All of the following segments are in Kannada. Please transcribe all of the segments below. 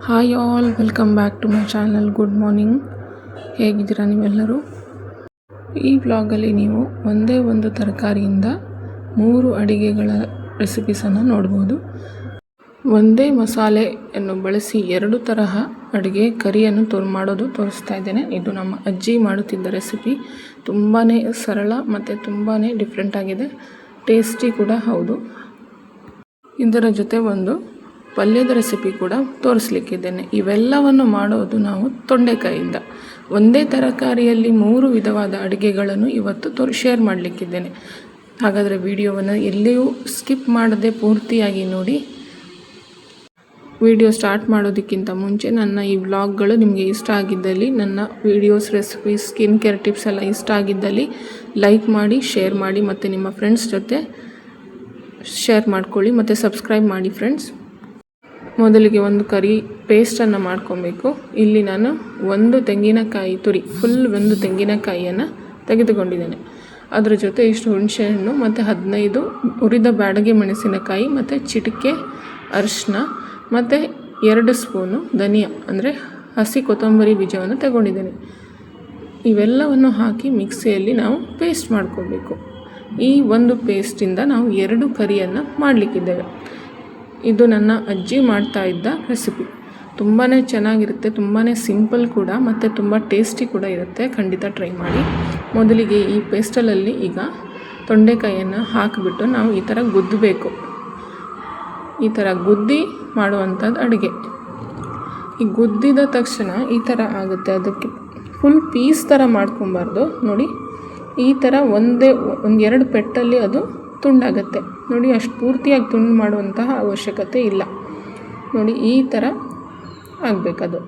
Hi all, welcome back to my channel. Good morning. ಹೇಗಿದ್ದೀರಾ ನೀವೆಲ್ಲರೂ? ಈ ವ್ಲಾಗಲ್ಲಿ ನೀವು ಒಂದೇ ಒಂದು ತರಕಾರಿಯಿಂದ 3 ಅಡಿಗೆಗಳ ರೆಸಿಪೀಸನ್ನು ನೋಡ್ಬೋದು. ಒಂದೇ ಮಸಾಲೆಯನ್ನು ಬಳಸಿ 2 ತರಹ ಅಡುಗೆ ಕರಿಯನ್ನು ಮಾಡೋದು ತೋರಿಸ್ತಾ ಇದ್ದೇನೆ. ಇದು ನಮ್ಮ ಅಜ್ಜಿ ಮಾಡುತ್ತಿದ್ದ ರೆಸಿಪಿ. ತುಂಬಾ ಸರಳ ಮತ್ತು ತುಂಬಾ ಡಿಫ್ರೆಂಟ್ ಆಗಿದೆ, ಟೇಸ್ಟಿ ಕೂಡ ಹೌದು. ಇದರ ಜೊತೆ ಒಂದು ಪಲ್ಯದ ರೆಸಿಪಿ ಕೂಡ ತೋರಿಸ್ಲಿಕ್ಕಿದ್ದೇನೆ. ಇವೆಲ್ಲವನ್ನು ಮಾಡೋದು ನಾವು ತೊಂಡೆಕಾಯಿಯಿಂದ. ಒಂದೇ ತರಕಾರಿಯಲ್ಲಿ 3 ವಿಧವಾದ ಅಡುಗೆಗಳನ್ನು ಇವತ್ತು ಶೇರ್ ಮಾಡಲಿಕ್ಕಿದ್ದೇನೆ. ಹಾಗಾದರೆ ವಿಡಿಯೋವನ್ನು ಎಲ್ಲಿಯೂ ಸ್ಕಿಪ್ ಮಾಡದೆ ಪೂರ್ತಿಯಾಗಿ ನೋಡಿ. ವಿಡಿಯೋ ಸ್ಟಾರ್ಟ್ ಮಾಡೋದಕ್ಕಿಂತ ಮುಂಚೆ ನನ್ನ ಈ ವ್ಲಾಗ್ಗಳು ನಿಮಗೆ ಇಷ್ಟ ಆಗಿದ್ದಲ್ಲಿ, ನನ್ನ videos, recipes, skin care tips ಎಲ್ಲ ಇಷ್ಟ ಆಗಿದ್ದಲ್ಲಿ ಲೈಕ್ ಮಾಡಿ, ಶೇರ್ ಮಾಡಿ ಮತ್ತು ನಿಮ್ಮ ಫ್ರೆಂಡ್ಸ್ ಜೊತೆ ಶೇರ್ ಮಾಡ್ಕೊಳ್ಳಿ ಮತ್ತು ಸಬ್ಸ್ಕ್ರೈಬ್ ಮಾಡಿ ಫ್ರೆಂಡ್ಸ್. ಮೊದಲಿಗೆ ಒಂದು ಕರಿ ಪೇಸ್ಟನ್ನು ಮಾಡ್ಕೊಬೇಕು. ಇಲ್ಲಿ ನಾನು 1 ತೆಂಗಿನಕಾಯಿ ತುರಿ, ಫುಲ್ 1 ತೆಂಗಿನಕಾಯಿಯನ್ನು ತೆಗೆದುಕೊಂಡಿದ್ದೇನೆ. ಅದರ ಜೊತೆ ಇಷ್ಟು ಹುಣಸೆಹಣ್ಣು ಮತ್ತು 15 ಹುರಿದ ಬ್ಯಾಡಗೆ ಮೆಣಸಿನಕಾಯಿ ಮತ್ತು ಚಿಟಿಕೆ ಅರಿಶಿನ ಮತ್ತು 2 ಸ್ಪೂನು ಧನಿಯಾ ಅಂದರೆ ಹಸಿ ಕೊತ್ತಂಬರಿ ಬೀಜವನ್ನು ತಗೊಂಡಿದ್ದೇನೆ. ಇವೆಲ್ಲವನ್ನು ಹಾಕಿ ಮಿಕ್ಸಿಯಲ್ಲಿ ನಾವು ಪೇಸ್ಟ್ ಮಾಡ್ಕೋಬೇಕು. ಈ ಒಂದು ಪೇಸ್ಟಿಂದ ನಾವು 2 ಕರಿಯನ್ನು ಮಾಡಲಿಕ್ಕಿದ್ದೇವೆ. ಇದು ನನ್ನ ಅಜ್ಜಿ ಮಾಡ್ತಾ ಇದ್ದ ರೆಸಿಪಿ. ತುಂಬಾ ಚೆನ್ನಾಗಿರುತ್ತೆ, ತುಂಬಾ ಸಿಂಪಲ್ ಕೂಡ ಮತ್ತು ತುಂಬ ಟೇಸ್ಟಿ ಕೂಡ ಇರುತ್ತೆ. ಖಂಡಿತ ಟ್ರೈ ಮಾಡಿ. ಮೊದಲಿಗೆ ಈ ಪೇಸ್ಟಲಲ್ಲಿ ಈಗ ತೊಂಡೆಕಾಯಿಯನ್ನು ಹಾಕಿಬಿಟ್ಟು ನಾವು ಈ ಥರ ಗುದ್ದಬೇಕು. ಈ ಥರ ಗುದ್ದಿ ಮಾಡುವಂಥದ್ದು ಅಡುಗೆ. ಈ ಗುದ್ದಿದ ತಕ್ಷಣ ಈ ಥರ ಆಗುತ್ತೆ. ಅದಕ್ಕೆ ಫುಲ್ ಪೀಸ್ ಥರ ಮಾಡ್ಕೊಬಾರ್ದು. ನೋಡಿ, ಈ ಥರ ಒಂದೆರಡು ಪೆಟ್ಟಲ್ಲಿ ಅದು ತುಂಡಾಗುತ್ತೆ. ನೋಡಿ, ಅಷ್ಟು ಪೂರ್ತಿಯಾಗಿ ತುಂಡು ಮಾಡುವಂತಹ ಅವಶ್ಯಕತೆ ಇಲ್ಲ. ನೋಡಿ, ಈ ಥರ ಆಗಬೇಕದು.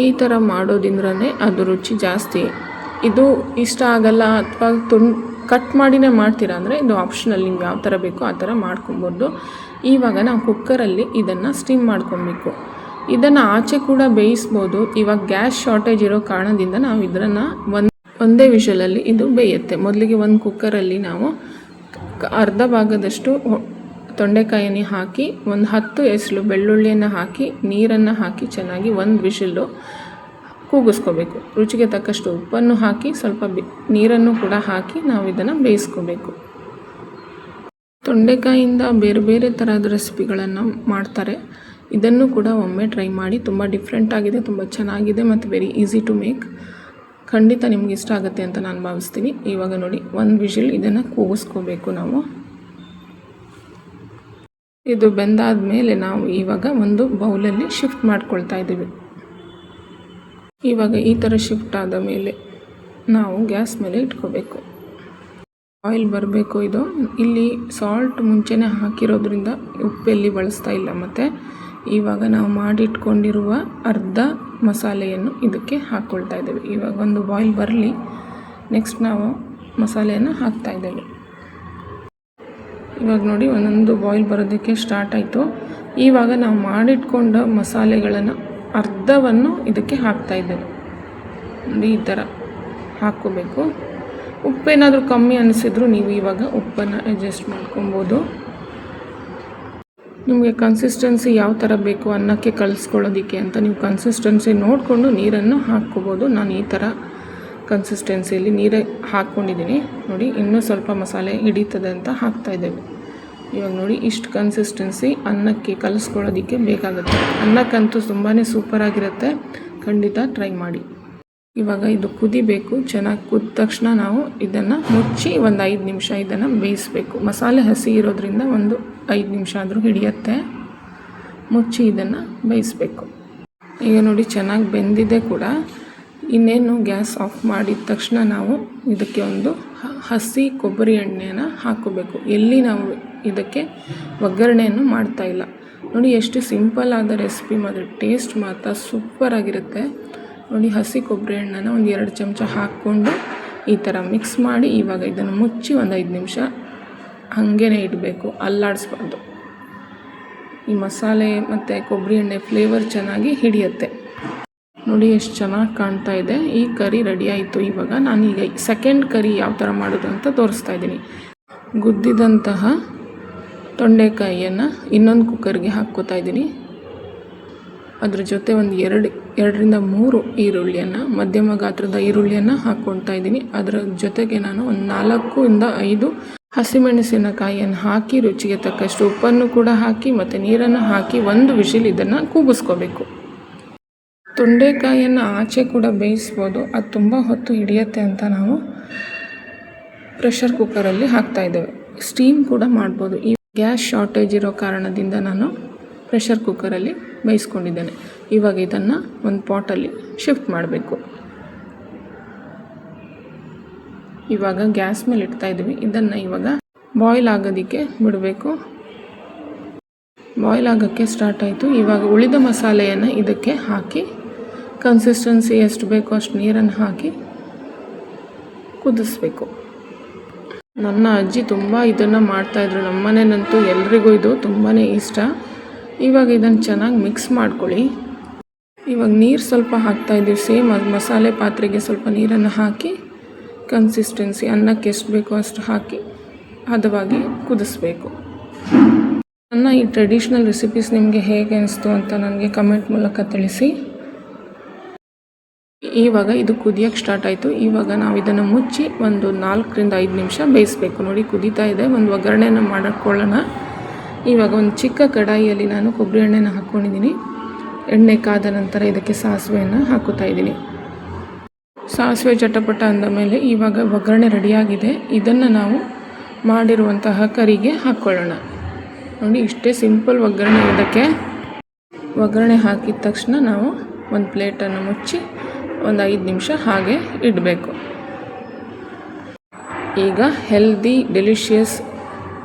ಈ ಥರ ಮಾಡೋದ್ರಿಂದನೇ ಅದು ರುಚಿ ಜಾಸ್ತಿ. ಇದು ಇಷ್ಟ ಆಗಲ್ಲ ಅಥವಾ ಕಟ್ ಮಾಡಿನೇ ಮಾಡ್ತೀರಾ ಅಂದರೆ ಇದು ಆಪ್ಷನಲ್, ನಿಮ್ಗೆ ಯಾವ ಥರ ಬೇಕೋ ಆ ಥರ ಮಾಡ್ಕೊಬೋದು. ಇವಾಗ ನಾವು ಕುಕ್ಕರಲ್ಲಿ ಇದನ್ನು ಸ್ಟೀಮ್ ಮಾಡ್ಕೊಬೇಕು. ಇದನ್ನು ಆಚೆ ಕೂಡ ಬೇಯಿಸ್ಬೋದು. ಇವಾಗ ಗ್ಯಾಸ್ ಶಾರ್ಟೇಜ್ ಇರೋ ಕಾರಣದಿಂದ ನಾವು ಇದನ್ನು ಒಂದೇ ವಿಷಲಲ್ಲಿ ಇದು ಬೇಯುತ್ತೆ. ಮೊದಲಿಗೆ ಒಂದು ಕುಕ್ಕರಲ್ಲಿ ನಾವು ಅರ್ಧ ಭಾಗದಷ್ಟು ತೊಂಡೆಕಾಯಿಯನ್ನು ಹಾಕಿ, ಒಂದು 10 ಎಸಳು ಬೆಳ್ಳುಳ್ಳಿಯನ್ನು ಹಾಕಿ, ನೀರನ್ನು ಹಾಕಿ ಚೆನ್ನಾಗಿ 1 ವಿಷಲು ಕೂಗಿಸ್ಕೋಬೇಕು. ರುಚಿಗೆ ತಕ್ಕಷ್ಟು ಉಪ್ಪನ್ನು ಹಾಕಿ, ಸ್ವಲ್ಪ ನೀರನ್ನು ಕೂಡ ಹಾಕಿ ನಾವು ಇದನ್ನು ಬೇಯಿಸ್ಕೋಬೇಕು. ತೊಂಡೆಕಾಯಿಯಿಂದ ಬೇರೆ ಬೇರೆ ಥರದ ರೆಸಿಪಿಗಳನ್ನು ಮಾಡ್ತಾರೆ. ಇದನ್ನು ಕೂಡ ಒಮ್ಮೆ ಟ್ರೈ ಮಾಡಿ. ತುಂಬ ಡಿಫ್ರೆಂಟ್ ಆಗಿದೆ, ತುಂಬ ಚೆನ್ನಾಗಿದೆ ಮತ್ತು ವೆರಿ ಈಸಿ ಟು ಮೇಕ್. ಖಂಡಿತ ನಿಮ್ಗೆ ಇಷ್ಟ ಆಗುತ್ತೆ ಅಂತ ನಾನು ಭಾವಿಸ್ತೀನಿ. ಇವಾಗ ನೋಡಿ, 1 ವಿಷಲ್ ಇದನ್ನು ಕೂಗಿಸ್ಕೋಬೇಕು ನಾವು. ಇದು ಬೆಂದಾದ ಮೇಲೆ ನಾವು ಇವಾಗ ಒಂದು ಬೌಲಲ್ಲಿ ಶಿಫ್ಟ್ ಮಾಡ್ಕೊಳ್ತಾ ಇದ್ದೀವಿ. ಇವಾಗ ಈ ಥರ ಶಿಫ್ಟ್ ಆದ ಮೇಲೆ ನಾವು ಗ್ಯಾಸ್ ಮೇಲೆ ಇಟ್ಕೋಬೇಕು. ಆಯಿಲ್ ಬರಬೇಕು. ಇದು ಇಲ್ಲಿ ಸಾಲ್ಟ್ ಮುಂಚೆನೇ ಹಾಕಿರೋದ್ರಿಂದ ಉಪ್ಪೆಲ್ಲಿ ಬಳಸ್ತಾ ಇಲ್ಲ. ಮತ್ತು ಇವಾಗ ನಾವು ಮಾಡಿಟ್ಕೊಂಡಿರುವ ಅರ್ಧ ಮಸಾಲೆಯನ್ನು ಇದಕ್ಕೆ ಹಾಕ್ಕೊಳ್ತಾ ಇದ್ದೇವೆ. ಇವಾಗ ಒಂದು ಬಾಯ್ಲ್ ಬರಲಿ, ನೆಕ್ಸ್ಟ್ ನಾವು ಮಸಾಲೆಯನ್ನು ಹಾಕ್ತಾ ಇದ್ದೇವೆ. ಇವಾಗ ನೋಡಿ, ಒಂದೊಂದು ಬಾಯ್ಲ್ ಬರೋದಕ್ಕೆ ಸ್ಟಾರ್ಟ್ ಆಯಿತು. ಇವಾಗ ನಾವು ಮಾಡಿಟ್ಕೊಂಡ ಮಸಾಲೆಗಳನ್ನು ಅರ್ಧವನ್ನು ಇದಕ್ಕೆ ಹಾಕ್ತಾ ಇದ್ದೇವೆ. ನೋಡಿ, ಈ ಥರ ಹಾಕ್ಕೋಬೇಕು. ಉಪ್ಪೇನಾದರೂ ಕಮ್ಮಿ ಅನಿಸಿದ್ರು ನೀವು ಇವಾಗ ಉಪ್ಪನ್ನು ಅಡ್ಜಸ್ಟ್ ಮಾಡ್ಕೊಬೋದು. ನಿಮಗೆ ಕನ್ಸಿಸ್ಟೆನ್ಸಿ ಯಾವ ಥರ ಬೇಕು ಅನ್ನಕ್ಕೆ ಕಲಿಸ್ಕೊಳ್ಳೋದಕ್ಕೆ ಅಂತ ನೀವು ಕನ್ಸಿಸ್ಟೆನ್ಸಿ ನೋಡಿಕೊಂಡು ನೀರನ್ನು ಹಾಕ್ಕೋಬೋದು. ನಾನು ಈ ಥರ ಕನ್ಸಿಸ್ಟೆನ್ಸಿಯಲ್ಲಿ ನೀರೇ ಹಾಕ್ಕೊಂಡಿದ್ದೀನಿ. ನೋಡಿ, ಇನ್ನೂ ಸ್ವಲ್ಪ ಮಸಾಲೆ ಹಿಡಿತದೆ ಅಂತ ಹಾಕ್ತಾಯಿದ್ದೇವೆ. ಇವಾಗ ನೋಡಿ, ಇಷ್ಟು ಕನ್ಸಿಸ್ಟೆನ್ಸಿ ಅನ್ನಕ್ಕೆ ಕಲಿಸ್ಕೊಳ್ಳೋದಕ್ಕೆ ಬೇಕಾಗುತ್ತೆ. ಅನ್ನಕ್ಕಂತೂ ತುಂಬಾ ಸೂಪರಾಗಿರುತ್ತೆ. ಖಂಡಿತ ಟ್ರೈ ಮಾಡಿ. ಇವಾಗ ಇದು ಕುದಿಬೇಕು. ಚೆನ್ನಾಗಿ ಕುದ್ದ ತಕ್ಷಣ ನಾವು ಇದನ್ನು ಮುಚ್ಚಿ ಒಂದು 5 ನಿಮಿಷ ಇದನ್ನು ಬೇಯಿಸಬೇಕು. ಮಸಾಲೆ ಹಸಿ ಇರೋದ್ರಿಂದ ಒಂದು 5 ನಿಮಿಷ ಆದರೂ ಹಿಡಿಯುತ್ತೆ. ಮುಚ್ಚಿ ಇದನ್ನು ಬೇಯಿಸಬೇಕು. ಈಗ ನೋಡಿ, ಚೆನ್ನಾಗಿ ಬೆಂದಿದೆ ಕೂಡ. ಇನ್ನೇನು ಗ್ಯಾಸ್ ಆಫ್ ಮಾಡಿದ ತಕ್ಷಣ ನಾವು ಇದಕ್ಕೆ ಒಂದು ಹಸಿ ಕೊಬ್ಬರಿ ಎಣ್ಣೆಯನ್ನು ಹಾಕ್ಕೋಬೇಕು. ಎಲ್ಲಿ ನಾವು ಇದಕ್ಕೆ ಒಗ್ಗರಣೆಯನ್ನು ಮಾಡ್ತಾಯಿಲ್ಲ. ನೋಡಿ, ಎಷ್ಟು ಸಿಂಪಲ್ ಆದ ರೆಸಿಪಿ, ಮಾತ್ರ ಟೇಸ್ಟ್ ಮಾತ್ರ ಸೂಪರಾಗಿರುತ್ತೆ. ನೋಡಿ, ಹಸಿ ಕೊಬ್ಬರಿ ಎಣ್ಣೆನ ಒಂದು 2 ಚಮಚ ಹಾಕ್ಕೊಂಡು ಈ ಥರ ಮಿಕ್ಸ್ ಮಾಡಿ ಇವಾಗ ಇದನ್ನು ಮುಚ್ಚಿ ಒಂದು 5 ನಿಮಿಷ ಹಾಗೇ ಇಡಬೇಕು, ಅಲ್ಲಾಡಿಸ್ಬಾರ್ದು. ಈ ಮಸಾಲೆ ಮತ್ತು ಕೊಬ್ಬರಿ ಎಣ್ಣೆ ಫ್ಲೇವರ್ ಚೆನ್ನಾಗಿ ಹಿಡಿಯುತ್ತೆ. ನೋಡಿ, ಎಷ್ಟು ಚೆನ್ನಾಗಿ ಕಾಣ್ತಾ ಇದೆ. ಈ ಕರಿ ರೆಡಿ ಆಯಿತು. ಇವಾಗ ನಾನೀಗ ಸೆಕೆಂಡ್ ಕರಿ ಯಾವ ಥರ ಮಾಡೋದು ಅಂತ ತೋರಿಸ್ತಾ ಇದ್ದೀನಿ. ಗುದ್ದಿದಂತಹ ತೊಂಡೆಕಾಯಿಯನ್ನು ಇನ್ನೊಂದು ಕುಕ್ಕರ್ಗೆ ಹಾಕ್ಕೋತಾ ಇದ್ದೀನಿ. ಅದ್ರ ಜೊತೆ ಒಂದು ಎರಡರಿಂದ 3 ಈರುಳ್ಳಿಯನ್ನು, ಮಧ್ಯಮ ಗಾತ್ರದ ಈರುಳ್ಳಿಯನ್ನು ಹಾಕ್ಕೊಳ್ತಾ ಇದ್ದೀನಿ. ಅದರ ಜೊತೆಗೆ ನಾನು ಒಂದು 4 ಇಂದ 5 ಹಸಿಮೆಣಸಿನಕಾಯಿಯನ್ನು ಹಾಕಿ ರುಚಿಗೆ ತಕ್ಕಷ್ಟು ಉಪ್ಪನ್ನು ಕೂಡ ಹಾಕಿ ಮತ್ತು ನೀರನ್ನು ಹಾಕಿ 1 ವಿಷಿಲ್ ಇದನ್ನು ಕೂಗಿಸ್ಕೋಬೇಕು. ತೊಂಡೆಕಾಯಿಯನ್ನು ಆಚೆ ಕೂಡ ಬೇಯಿಸ್ಬೋದು, ಅದು ತುಂಬ ಹೊತ್ತು ಹಿಡಿಯುತ್ತೆ ಅಂತ ನಾವು ಪ್ರೆಷರ್ ಕುಕ್ಕರಲ್ಲಿ ಹಾಕ್ತಾಯಿದ್ದೇವೆ. ಸ್ಟೀಮ್ ಕೂಡ ಮಾಡ್ಬೋದು. ಈ ಗ್ಯಾಸ್ ಶಾರ್ಟೇಜ್ ಇರೋ ಕಾರಣದಿಂದ ನಾನು ಪ್ರೆಷರ್ ಕುಕ್ಕರಲ್ಲಿ ಬೇಯಿಸ್ಕೊಂಡಿದ್ದೇನೆ. ಇವಾಗ ಇದನ್ನು ಒಂದು ಪಾಟಲ್ಲಿ ಶಿಫ್ಟ್ ಮಾಡಬೇಕು. ಇವಾಗ ಗ್ಯಾಸ್ ಮೇಲೆ ಇಡ್ತಾಯಿದ್ವಿ. ಇದನ್ನು ಇವಾಗ ಬಾಯ್ಲ್ ಆಗೋದಕ್ಕೆ ಬಿಡಬೇಕು. ಬಾಯ್ಲ್ ಆಗೋಕ್ಕೆ ಸ್ಟಾರ್ಟ್ ಆಯಿತು. ಇವಾಗ ಉಳಿದ ಮಸಾಲೆಯನ್ನು ಇದಕ್ಕೆ ಹಾಕಿ ಕನ್ಸಿಸ್ಟೆನ್ಸಿ ಎಷ್ಟು ಬೇಕೋ ಅಷ್ಟು ನೀರನ್ನು ಹಾಕಿ ಕುದಿಸ್ಬೇಕು. ನನ್ನ ಅಜ್ಜಿ ತುಂಬ ಇದನ್ನು ಮಾಡ್ತಾಯಿದ್ರು. ನಮ್ಮ ಮನೆಯಲ್ಲಂತೂ ಎಲ್ರಿಗೂ ಇದು ತುಂಬಾ ಇಷ್ಟ. ಇವಾಗ ಇದನ್ನು ಚೆನ್ನಾಗಿ ಮಿಕ್ಸ್ ಮಾಡ್ಕೊಳ್ಳಿ. ಇವಾಗ ನೀರು ಸ್ವಲ್ಪ ಹಾಕ್ತಾಯಿದ್ದೀವಿ. ಸೇಮ್ ಮಸಾಲೆ ಪಾತ್ರೆಗೆ ಸ್ವಲ್ಪ ನೀರನ್ನು ಹಾಕಿ ಕನ್ಸಿಸ್ಟೆನ್ಸಿ ಅನ್ನಕ್ಕೆ ಎಷ್ಟು ಬೇಕೋ ಅಷ್ಟು ಹಾಕಿ ಹದವಾಗಿ ಕುದಿಸ್ಬೇಕು. ನನ್ನ ಈ ಟ್ರೆಡಿಷ್ನಲ್ ರೆಸಿಪೀಸ್ ನಿಮಗೆ ಹೇಗೆ ಅನಿಸ್ತು ಅಂತ ನನಗೆ ಕಮೆಂಟ್ ಮೂಲಕ ತಿಳಿಸಿ. ಇವಾಗ ಇದು ಕುದಿಯೋಕ್ಕೆ ಸ್ಟಾರ್ಟ್ ಆಯಿತು. ಇವಾಗ ನಾವು ಇದನ್ನು ಮುಚ್ಚಿ ಒಂದು 4 ರಿಂದ 5 ನಿಮಿಷ ಬೇಯಿಸಬೇಕು. ನೋಡಿ ಕುದೀತಾ ಇದೆ. ಒಂದು ಒಗ್ಗರಣೆನ ಮಾಡ್ಕೊಳ್ಳೋಣ. ಇವಾಗ ಒಂದು ಚಿಕ್ಕ ಕಡಾಯಿಯಲ್ಲಿ ನಾನು ಕೊಬ್ಬರಿ ಎಣ್ಣೆನ ಹಾಕ್ಕೊಂಡಿದ್ದೀನಿ. ಎಣ್ಣೆ ಕಾದ ನಂತರ ಇದಕ್ಕೆ ಸಾಸಿವೆಯನ್ನು ಹಾಕುತ್ತಾ ಇದ್ದೀನಿ. ಸಾಸಿವೆ ಚಟಪಟ ಅಂದ ಮೇಲೆ ಇವಾಗ ಒಗ್ಗರಣೆ ರೆಡಿಯಾಗಿದೆ. ಇದನ್ನು ನಾವು ಮಾಡಿರುವಂತಹ ಕರಿಗೆ ಹಾಕ್ಕೊಳ್ಳೋಣ. ನೋಡಿ ಇಷ್ಟೇ ಸಿಂಪಲ್ ಒಗ್ಗರಣೆ. ಇದಕ್ಕೆ ಒಗ್ಗರಣೆ ಹಾಕಿದ ತಕ್ಷಣ ನಾವು ಒಂದು ಪ್ಲೇಟನ್ನು ಮುಚ್ಚಿ ಒಂದು 5 ನಿಮಿಷ ಹಾಗೆ ಇಡಬೇಕು. ಈಗ ಹೆಲ್ದಿ ಡೆಲಿಷಿಯಸ್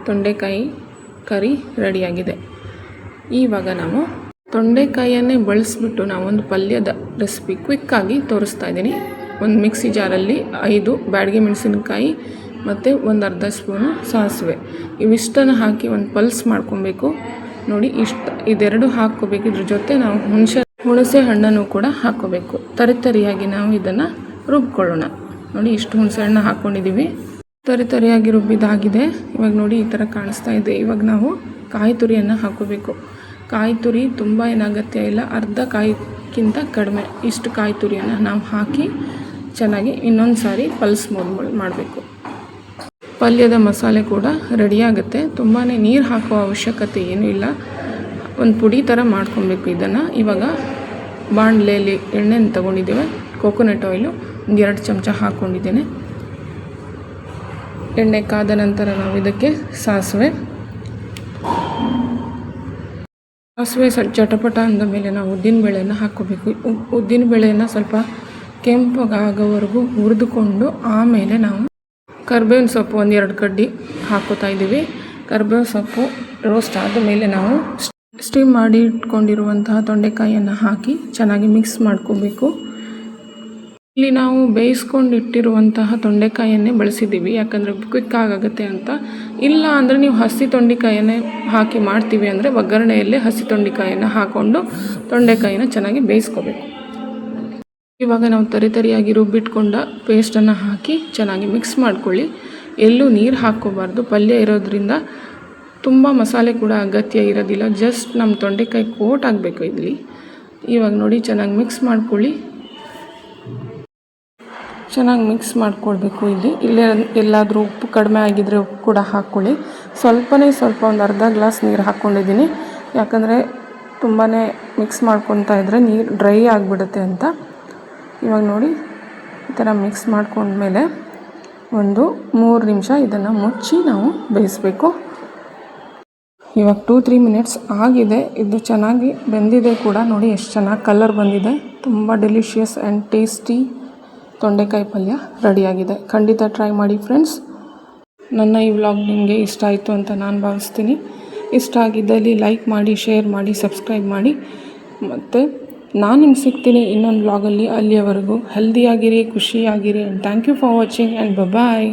ತೊಂಡೆಕಾಯಿ ಕರಿ ರೆಡಿಯಾಗಿದೆ. ಇವಾಗ ನಾವು ತೊಂಡೆಕಾಯಿಯನ್ನೇ ಬಳಸಿಬಿಟ್ಟು ನಾವೊಂದು ಪಲ್ಯದ ರೆಸಿಪಿ ಕ್ವಿಕ್ಕಾಗಿ ತೋರಿಸ್ತಾ ಇದ್ದೀನಿ. ಒಂದು ಮಿಕ್ಸಿ ಜಾರಲ್ಲಿ 5 ಬ್ಯಾಡಗಿ ಮೆಣಸಿನಕಾಯಿ ಮತ್ತು ಒಂದು ಅರ್ಧ ಸ್ಪೂನು ಸಾಸಿವೆ ಇವಿಷ್ಟನ್ನು ಹಾಕಿ ಒಂದು ಪಲ್ಸ್ ಮಾಡ್ಕೊಬೇಕು. ನೋಡಿ ಇದೆರಡು ಹಾಕ್ಕೋಬೇಕು. ಇದ್ರ ಜೊತೆ ನಾವು ಹುಣಸೆ ಹಣ್ಣನ್ನು ಕೂಡ ಹಾಕ್ಕೋಬೇಕು. ತರಿಯಾಗಿ ನಾವು ಇದನ್ನು ರುಬ್ಕೊಳ್ಳೋಣ. ನೋಡಿ ಇಷ್ಟು ಹುಣಸೆ ಹಣ್ಣು ಹಾಕ್ಕೊಂಡಿದ್ದೀವಿ. ತರಿಯಾಗಿ ರುಬ್ಬಿದಾಗಿದೆ. ಇವಾಗ ನೋಡಿ ಈ ಥರ ಕಾಣಿಸ್ತಾ ಇದೆ. ಇವಾಗ ನಾವು ಕಾಯಿ ತುರಿಯನ್ನು ಹಾಕ್ಕೋಬೇಕು. ಕಾಯಿ ತುರಿ ತುಂಬ ಏನು ಅಗತ್ಯ ಇಲ್ಲ, ಅರ್ಧ ಕಾಯಿಗಿಂತ ಕಡಿಮೆ ಇಷ್ಟು ಕಾಯಿ ತುರಿಯನ್ನು ನಾವು ಹಾಕಿ ಚೆನ್ನಾಗಿ ಇನ್ನೊಂದು ಸಾರಿ ಪಲ್ಸ್ ಮಾಡಬೇಕು. ಪಲ್ಯದ ಮಸಾಲೆ ಕೂಡ ರೆಡಿಯಾಗುತ್ತೆ. ತುಂಬಾ ನೀರು ಹಾಕೋ ಅವಶ್ಯಕತೆ ಏನೂ ಇಲ್ಲ. ಒಂದು ಪುಡಿ ಥರ ಮಾಡ್ಕೊಬೇಕು ಇದನ್ನು. ಇವಾಗ ಬಾಣಲೆಯಲ್ಲಿ ಎಣ್ಣೆನ ತೊಗೊಂಡಿದ್ದೇವೆ. ಕೋಕೋನಟ್ ಆಯಿಲು 2 ಚಮಚ ಹಾಕ್ಕೊಂಡಿದ್ದೇನೆ. ಎಣ್ಣೆ ಕಾದ ನಂತರ ನಾವು ಇದಕ್ಕೆ ಸಾಸಿವೆ ಚಟಪಟ ಅಂದ ಮೇಲೆ ನಾವು ಉದ್ದಿನಬೇಳೆಯನ್ನು ಹಾಕ್ಕೋಬೇಕು. ಉದ್ದಿನಬೇಳೆಯನ್ನು ಸ್ವಲ್ಪ ಕೆಂಪಗಾಗೋವರೆಗೂ ಹುರಿದುಕೊಂಡು ಆಮೇಲೆ ನಾವು ಕರಿಬೇವಿನ ಸೊಪ್ಪು 1-2 ಕಡ್ಡಿ ಹಾಕ್ಕೋತಾ ಇದ್ದೀವಿ. ಕರಿಬೇವು ಸೊಪ್ಪು ರೋಸ್ಟ್ ಆದ ಮೇಲೆ ನಾವು ಸ್ಟೀಮ್ ಮಾಡಿ ಇಟ್ಕೊಂಡಿರುವಂತಹ ತೊಂಡೆಕಾಯಿಯನ್ನು ಹಾಕಿ ಚೆನ್ನಾಗಿ ಮಿಕ್ಸ್ ಮಾಡ್ಕೋಬೇಕು. ಇಲ್ಲಿ ನಾವು ಬೇಯಿಸ್ಕೊಂಡು ಇಟ್ಟಿರುವಂತಹ ತೊಂಡೆಕಾಯಿಯನ್ನೇ ಬಳಸಿದ್ದೀವಿ, ಯಾಕಂದರೆ ಕ್ವಿಕ್ ಆಗುತ್ತೆ ಅಂತ. ಇಲ್ಲ ಅಂದರೆ ನೀವು ಹಸಿ ತೊಂಡೆಕಾಯಿಯನ್ನೇ ಹಾಕಿ ಮಾಡ್ತೀವಿ ಅಂದರೆ ಒಗ್ಗರಣೆಯಲ್ಲೇ ಹಸಿ ತೊಂಡೆಕಾಯಿಯನ್ನು ಹಾಕ್ಕೊಂಡು ತೊಂಡೆಕಾಯಿನ ಚೆನ್ನಾಗಿ ಬೇಯಿಸ್ಕೋಬೇಕು. ಇವಾಗ ನಾವು ತರಿಯಾಗಿ ರುಬ್ಬಿಟ್ಕೊಂಡ ಪೇಸ್ಟನ್ನು ಹಾಕಿ ಚೆನ್ನಾಗಿ ಮಿಕ್ಸ್ ಮಾಡ್ಕೊಳ್ಳಿ. ಎಲ್ಲೂ ನೀರು ಹಾಕ್ಕೋಬಾರ್ದು. ಪಲ್ಯ ಇರೋದ್ರಿಂದ ತುಂಬ ಮಸಾಲೆ ಕೂಡ ಅಗತ್ಯ ಇರೋದಿಲ್ಲ. ಜಸ್ಟ್ ನಮ್ಮ ತೊಂಡೆಕಾಯಿ ಕೋಟ್ ಆಗಬೇಕು ಇಲ್ಲಿ. ಇವಾಗ ನೋಡಿ ಚೆನ್ನಾಗಿ ಮಿಕ್ಸ್ ಮಾಡ್ಕೊಳ್ಳಿ. ಚೆನ್ನಾಗಿ ಮಿಕ್ಸ್ ಮಾಡ್ಕೊಳ್ಬೇಕು. ಇಲ್ಲೇ ಎಲ್ಲಾದರೂ ಉಪ್ಪು ಕಡಿಮೆ ಆಗಿದ್ದರೆ ಉಪ್ಪು ಕೂಡ ಹಾಕ್ಕೊಳ್ಳಿ. ಸ್ವಲ್ಪ ಒಂದು ಅರ್ಧ ಗ್ಲಾಸ್ ನೀರು ಹಾಕ್ಕೊಂಡಿದ್ದೀನಿ, ಯಾಕಂದರೆ ತುಂಬಾ ಮಿಕ್ಸ್ ಮಾಡ್ಕೊತಾ ಇದ್ದರೆ ನೀರು ಡ್ರೈ ಆಗಿಬಿಡುತ್ತೆ ಅಂತ. ಇವಾಗ ನೋಡಿ ಈ ಥರ ಮಿಕ್ಸ್ ಮಾಡ್ಕೊಂಡ್ಮೇಲೆ ಒಂದು 3 ನಿಮಿಷ ಇದನ್ನು ಮುಚ್ಚಿ ನಾವು ಬೇಯಿಸಬೇಕು. ಇವಾಗ 2-3 ಮಿನಿಟ್ಸ್ ಆಗಿದೆ. ಇದು ಚೆನ್ನಾಗಿ ಬೆಂದಿದೆ ಕೂಡ. ನೋಡಿ ಎಷ್ಟು ಚೆನ್ನಾಗಿ ಕಲರ್ ಬಂದಿದೆ. ತುಂಬ ಡೆಲಿಷಿಯಸ್ ಆ್ಯಂಡ್ ಟೇಸ್ಟಿ ತೊಂಡೆಕಾಯಿ ಪಲ್ಯ ರೆಡಿಯಾಗಿದೆ. ಖಂಡಿತ ಟ್ರೈ ಮಾಡಿ ಫ್ರೆಂಡ್ಸ್. ನನ್ನ ಈ ವ್ಲಾಗ್ ನಿಮಗೆ ಇಷ್ಟ ಆಯಿತು ಅಂತ ನಾನು ಭಾವಿಸ್ತೀನಿ. ಇಷ್ಟ ಆಗಿದ್ದಲ್ಲಿ ಲೈಕ್ ಮಾಡಿ, ಶೇರ್ ಮಾಡಿ, ಸಬ್ಸ್ಕ್ರೈಬ್ ಮಾಡಿ. ಮತ್ತು ನಾನು ನಿಮ್ಗೆ ಸಿಗ್ತೀನಿ ಇನ್ನೊಂದು ವ್ಲಾಗಲ್ಲಿ. ಅಲ್ಲಿಯವರೆಗೂ ಹೆಲ್ದಿಯಾಗಿರಿ, ಖುಷಿಯಾಗಿರಿ. And thank you for watching and bye.